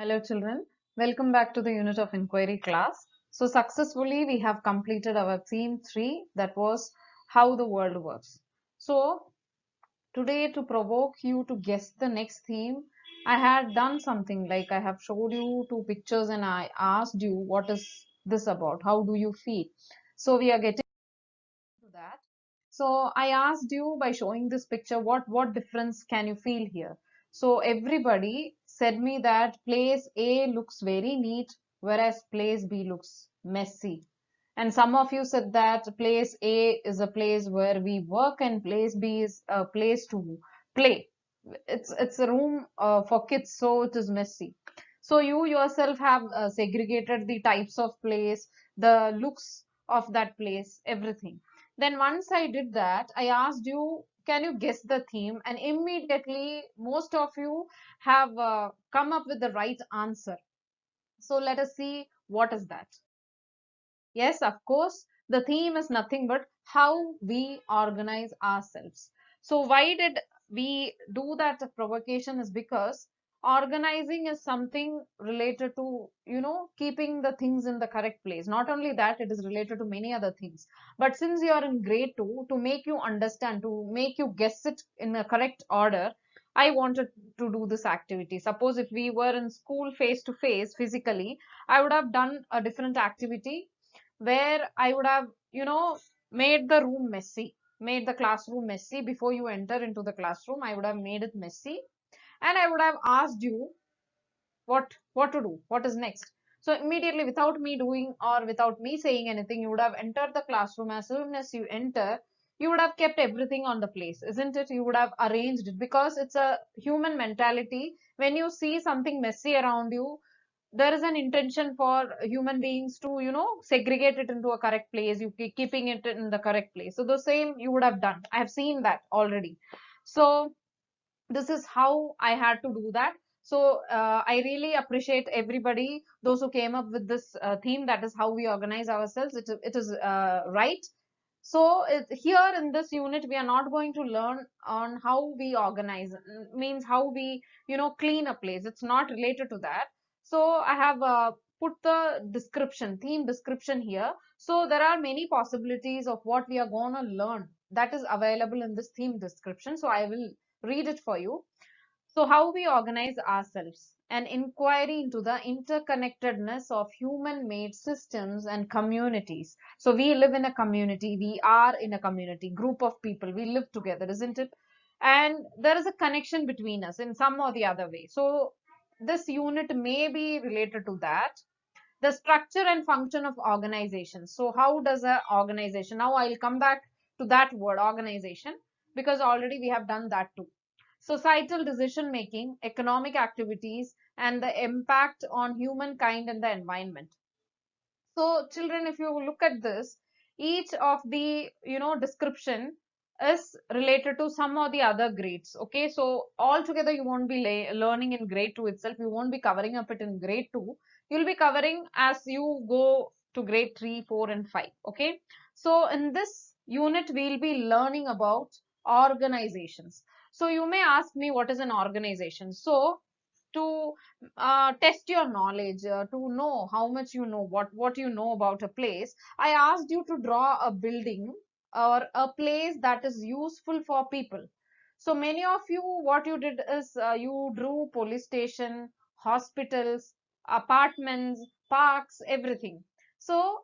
Hello children, welcome back to the unit of inquiry class. So successfully we have completed our theme 3, that was how the world works. So today, to provoke you to guess the next theme, I had done something like I have showed you two pictures and I asked you what is this about, how do you feel. So we are getting to that. So I asked you by showing this picture what difference can you feel here. So everybody said me that place A looks very neat, whereas place B looks messy. And some of you said that place A is a place where we work and place B is a place to play. It's a room for kids, so it is messy. So you yourself have segregated the types of place, the looks of that place, everything. Then once I did that, I asked you, can you guess the theme? And immediately, most of you have come up with the right answer. So let us see what is that. Yes, of course, the theme is nothing but how we organize ourselves. So why did we do that provocation is because organizing is something related to, keeping the things in the correct place. Not only that, it is related to many other things. But since you are in grade 2, to make you understand, to make you guess it in a correct order, I wanted to do this activity. Suppose if we were in school face to face physically, I would have done a different activity where I would have, made the room messy, made the classroom messy. Before you enter into the classroom, I would have made it messy and I would have asked you what to do, what is next. So immediately, without me doing or without me saying anything, you would have entered the classroom. As soon as you enter, you would have kept everything on the place, isn't it? You would have arranged it because it's a human mentality. When you see something messy around you, there is an intention for human beings to segregate it into a correct place. You keeping it in the correct place, so the same you would have done. I have seen that already. So this is how I had to do that. So I really appreciate everybody, those who came up with this theme, that is how we organize ourselves. It is right. So here in this unit, we are not going to learn on how we organize, means how we, clean a place. It's not related to that. So I have put the description, theme description here. So there are many possibilities of what we are going to learn that is available in this theme description. So I will read it for you. So, how we organize ourselves, an inquiry into the interconnectedness of human made systems and communities. So, we live in a community, we are in a community, group of people, we live together, isn't it? And there is a connection between us in some or the other way. So, this unit may be related to that. The structure and function of organization. So, how does a organization? Now, I'll come back to that word, organization, because already we have done that too. Societal decision making, economic activities, and the impact on humankind and the environment. So, children, if you look at this, each of the description is related to some or the other grades. Okay, so altogether you won't be learning in grade 2 itself. You won't be covering up it in grade 2. You'll be covering as you go to grade 3, 4, and 5. Okay, so in this unit we'll be learning about organizations. So you may ask me, what is an organization? So to test your knowledge, to know how much you know, what you know about a place, I asked you to draw a building or a place that is useful for people. So many of you, what you did is you drew police station, hospitals, apartments, parks, everything. So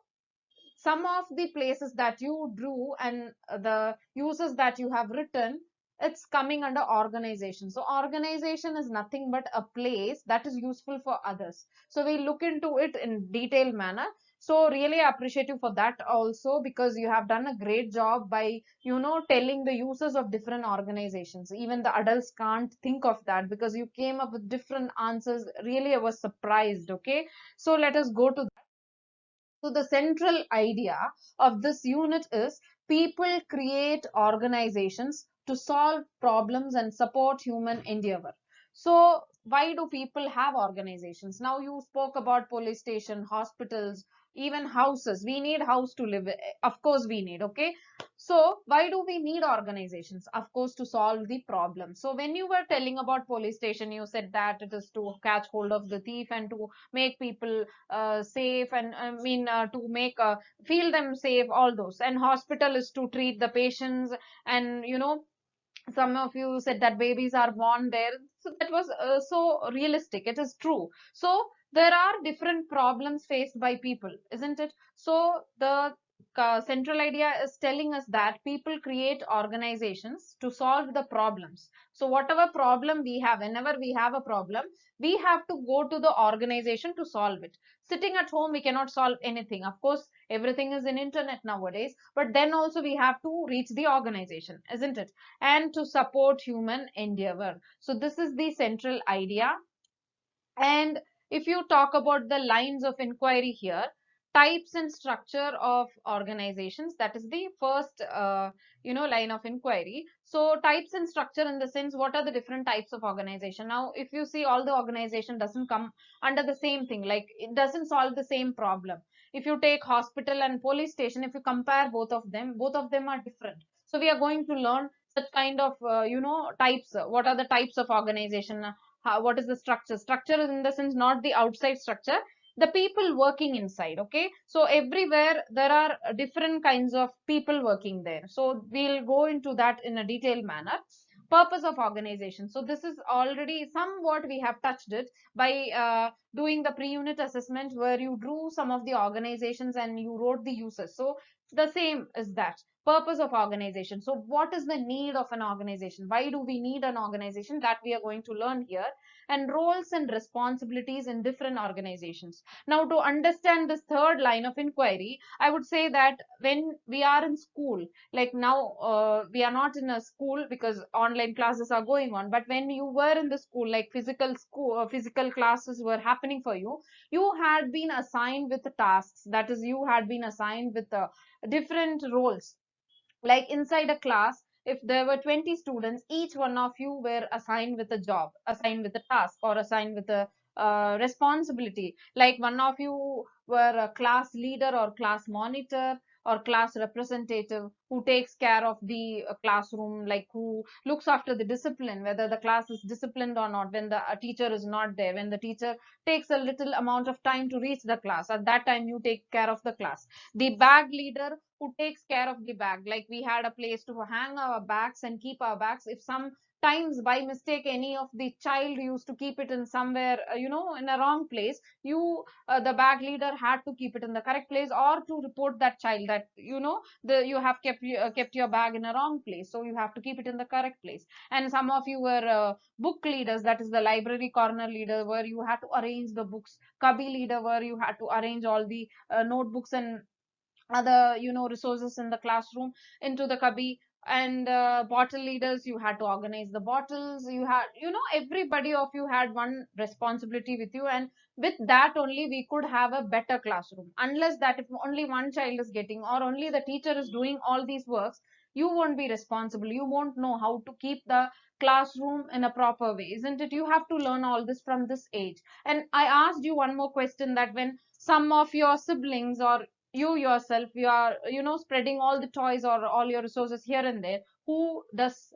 some of the places that you drew and the uses that you have written, it's coming under organization. So organization is nothing but a place that is useful for others. So we look into it in detailed manner. So really appreciate you for that also, because you have done a great job by telling the uses of different organizations. Even the adults can't think of that because you came up with different answers. Really, I was surprised. Okay, so let us go to. So the central idea of this unit is people create organizations to solve problems and support human endeavor. So why do people have organizations? Now you spoke about police station, hospitals, even houses. We need house to live. Of course we need, okay? So why do we need organizations? Of course, to solve the problem. So when you were telling about police station, you said that it is to catch hold of the thief and to make people safe, and to make feel them safe, all those. And hospital is to treat the patients, and some of you said that babies are born there. So that was so realistic. It is true. So there are different problems faced by people, isn't it? So the central idea is telling us that people create organizations to solve the problems. So whatever problem we have, whenever we have a problem, we have to go to the organization to solve it. Sitting at home, we cannot solve anything. Of course, everything is in internet nowadays, but then also we have to reach the organization, isn't it? And to support human endeavor. So this is the central idea. And if you talk about the lines of inquiry here, types and structure of organizations, that is the first line of inquiry. So types and structure, in the sense, what are the different types of organization? Now if you see, all the organization doesn't come under the same thing, like it doesn't solve the same problem. If you take hospital and police station, if you compare both of them are different. So we are going to learn such kind of types. What are the types of organization? What is the structure is, in the sense, not the outside structure, the people working inside, okay? So everywhere there are different kinds of people working there. So we'll go into that in a detailed manner. Purpose of organization. So this is already somewhat we have touched it by doing the pre-unit assessment, where you drew some of the organizations and you wrote the uses. So the same is that purpose of organization. So what is the need of an organization? Why do we need an organization? That we are going to learn here. And roles and responsibilities in different organizations. Now to understand this third line of inquiry, I would say that when we are in school, like now we are not in a school because online classes are going on, but when you were in the school, like physical classes were happening for you, you had been assigned with tasks. That is, you had been assigned with different roles. Like inside a class, if there were 20 students, each one of you were assigned with a job, assigned with a task, or assigned with a responsibility. Like one of you were a class leader or class monitor or class representative, who takes care of the classroom, like who looks after the discipline, whether the class is disciplined or not. When the teacher is not there, when the teacher takes a little amount of time to reach the class, at that time you take care of the class. The bag leader, who takes care of the bag, like we had a place to hang our bags and keep our bags. If sometimes by mistake any of the child used to keep it in somewhere, in a wrong place, the bag leader had to keep it in the correct place, or to report that child that you have kept your bag in a wrong place, so you have to keep it in the correct place. And some of you were book leaders, that is the library corner leader, where you had to arrange the books. Cubby leader, where you had to arrange all the notebooks and other resources in the classroom into the cubby. And bottle leaders, you had to organize the bottles. You had, everybody of you had one responsibility with you, and with that only we could have a better classroom. Unless that, if only one child is getting, or only the teacher is doing all these works, you won't be responsible. You won't know how to keep the classroom in a proper way, isn't it? You have to learn all this from this age. And I asked you one more question, that when some of your siblings, or you yourself, you are spreading all the toys or all your resources here and there, who does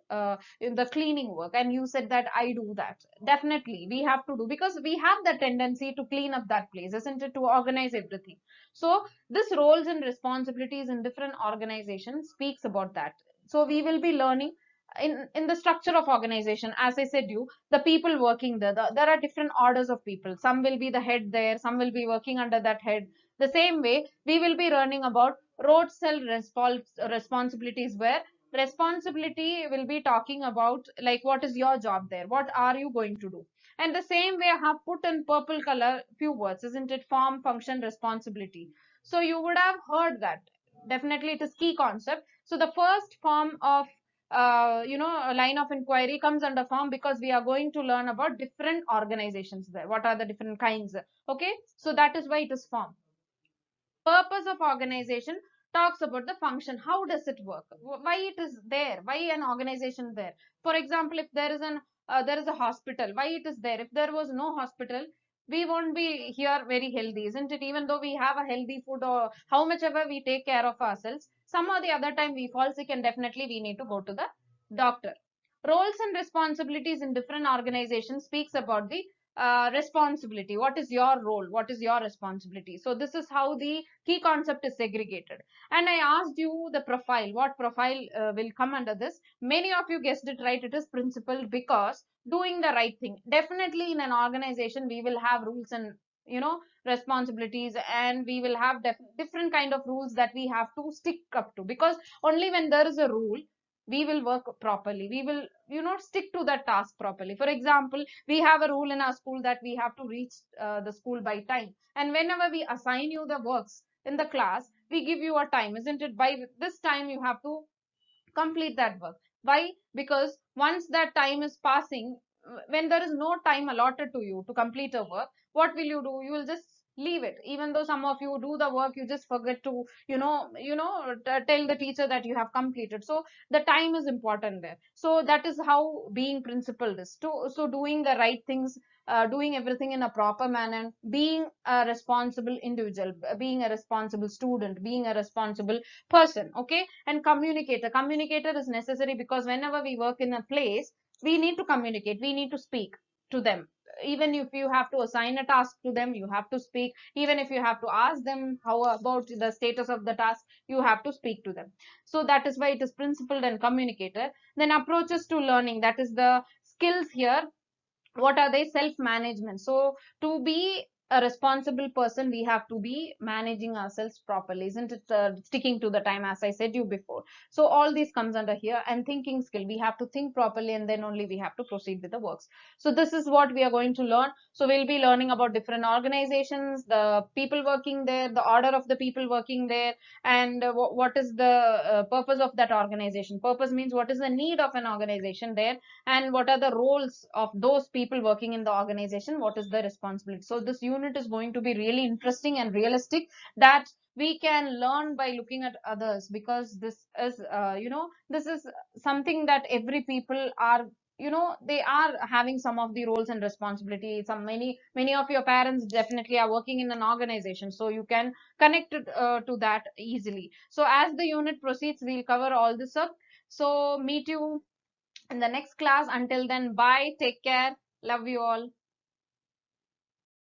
in the cleaning work? And you said that I do that. Definitely we have to do, because we have the tendency to clean up that place, isn't it, to organize everything. So this roles and responsibilities in different organizations speaks about that. So we will be learning in the structure of organization. As I said, you the people working there, there are different orders of people. Some will be the head there, some will be working under that head. The same way, we will be learning about road cell responsibilities, where responsibility will be talking about, like, what is your job there? What are you going to do? And the same way, I have put in purple color few words, isn't it? Form, function, responsibility. So you would have heard that. Definitely, it is key concept. So the first form of a line of inquiry comes under form, because we are going to learn about different organizations there. What are the different kinds? Okay, so that is why it is form. Purpose of organization talks about the function. How does it work? Why it is there? Why an organization there? For example, if there is a hospital, why it is there? If there was no hospital, we won't be here very healthy, isn't it? Even though we have a healthy food or how much ever we take care of ourselves, some or the other time we fall sick and definitely we need to go to the doctor. Roles and responsibilities in different organizations speaks about the responsibility. What is your role? What is your responsibility? So this is how the key concept is segregated. And I asked you the profile. What profile will come under this? Many of you guessed it right. It is principle, because doing the right thing. Definitely in an organization, we will have rules and responsibilities, and we will have different kind of rules that we have to stick up to, because only when there is a rule, we will work properly. We will stick to that task properly. For example, we have a rule in our school that we have to reach the school by time, and whenever we assign you the works in the class, we give you a time, isn't it? By this time you have to complete that work. Why? Because once that time is passing, when there is no time allotted to you to complete a work, what will you do? You will just leave it. Even though some of you do the work, you just forget to tell the teacher that you have completed. So the time is important there. So that is how being principled is to. So doing the right things, doing everything in a proper manner, being a responsible individual, being a responsible student, being a responsible person. Okay. And communicator is necessary, because whenever we work in a place, we need to communicate, we need to speak to them. Even if you have to assign a task to them, you have to speak. Even if you have to ask them how about the status of the task, you have to speak to them. So that is why it is principled and communicator. Then approaches to learning, that is the skills here. What are they? Self management. So to be a responsible person, we have to be managing ourselves properly, isn't it? Sticking to the time, as I said you before. So all these comes under here. And thinking skill, we have to think properly, and then only we have to proceed with the works. So this is what we are going to learn. So we'll be learning about different organizations, the people working there, the order of the people working there, and what is the purpose of that organization. Purpose means what is the need of an organization there, and what are the roles of those people working in the organization, what is the responsibility. So this unit is going to be really interesting and realistic, that we can learn by looking at others, because this is this is something that every people are, they are having some of the roles and responsibilities. Some many of your parents definitely are working in an organization, so you can connect it, to that easily. So as the unit proceeds, we'll cover all this up. So meet you in the next class. Until then, bye, take care, love you all.